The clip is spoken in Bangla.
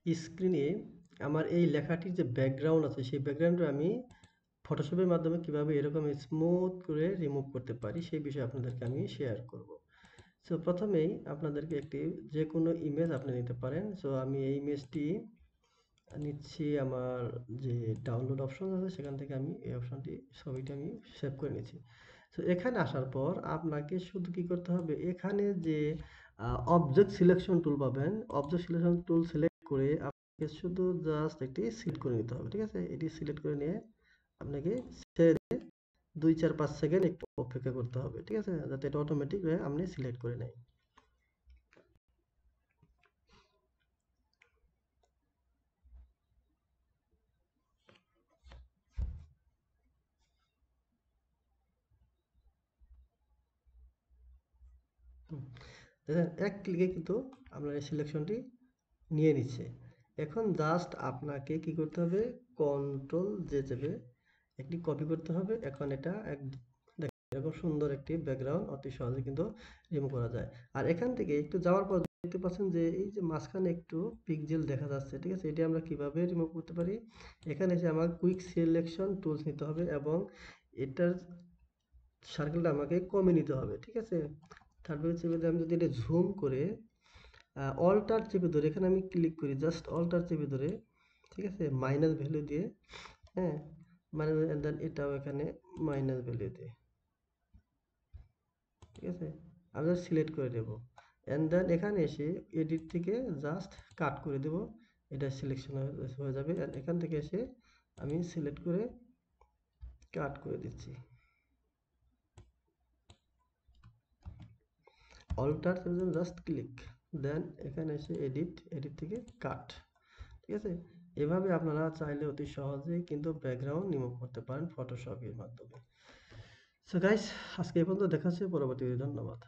স্ক্রিনে আমার এই লেখাটির যে ব্যাকগ্রাউন্ড আছে সেই ব্যাকগ্রাউন্ডটা আমি ফটোশপের মাধ্যমে কিভাবে এরকম স্মুথ করে রিমুভ করতে পারি সেই বিষয়ে আপনাদেরকে আমি শেয়ার করব। সো প্রথমেই আপনাদেরকে একটি যে কোনো ইমেজ আপনি নিতে পারেন। সো আমি এই ইমেজটি নিচ্ছি, আমার যে ডাউনলোড অপশন আছে সেখান থেকে আমি এই অপশনটি ছবিটি আমি সেভ করে নিচ্ছি। সো এখানে আসার পর আপনাকে শুধু কি করতে হবে, এখানে যে অবজেক্ট সিলেকশন টুল পাবেন, অবজেক্ট সিলেকশন টুল সিলেক্ট করে আপনাকে শুধু জাস্ট একটি সিলেক্ট করে নিতে হবে। ঠিক আছে, এটি সিলেক্ট করে নিয়ে আপনাকে ছেড়ে দিয়ে 2-4-5 সেকেন্ড একটু অপেক্ষা করতে হবে। ঠিক আছে, যাতে এটা অটোমেটিক আপনি সিলেক্ট করে নেয়। দেখেন এক ক্লিকে কিন্তু আপনার এই সিলেকশনটি নিয়ে নিচ্ছে। এখন জাস্ট আপনাকে কি করতে হবে, কন্ট্রোল জে চেপে একটি কপি করতে হবে। এখন এটা দেখেন এরকম সুন্দর একটি ব্যাকগ্রাউন্ড অতি সহজে কিন্তু রিমুভ করা যায়। আর এখান থেকে একটু যাওয়ার পর দেখতে পাচ্ছেন যে এই যে মাঝখানে একটু পিক্সেল দেখা যাচ্ছে। ঠিক আছে, এটি আমরা কিভাবে রিমুভ করতে পারি, এখানে এসে আমার কুইক সিলেকশন টুলস নিতে হবে এবং এটার সার্কেলটা আমাকে কমে নিতে হবে। ঠিক আছে, তারপরে চেপে দিয়ে আমি যদি এটা জুম করে অল্টার চেপে ধরে এখানে আমি ক্লিক করি, জাস্ট অল্টার চেপে ধরে, ঠিক আছে, মাইনাস ভ্যালু দিয়ে, হ্যাঁ, মাইনাস, দেন এটাও এখানে মাইনাস ভ্যালু দিয়ে, ঠিক আছে, আমি জাস্ট সিলেক্ট করে দেবো। অ্যান্ড দেন এখানে এসে এডিট থেকে জাস্ট কাট করে দেব, এটা সিলেকশন হয়ে যাবে। অ্যান্ড এখান থেকে এসে আমি সিলেক্ট করে কাট করে দিচ্ছি, অল্টার জাস্ট ক্লিক, দেন এখানে এসে এডিট, এডিট থেকে কাট। ঠিক আছে, এভাবে আপনারা চাইলে অতি সহজেই কিন্তু ব্যাকগ্রাউন্ড রিমুভ করতে পারেন ফটোশপের মাধ্যমে। সো গাইস, আজকে এই পর্যন্ত, দেখা হচ্ছে পরবর্তী ভিডিও। ধন্যবাদ।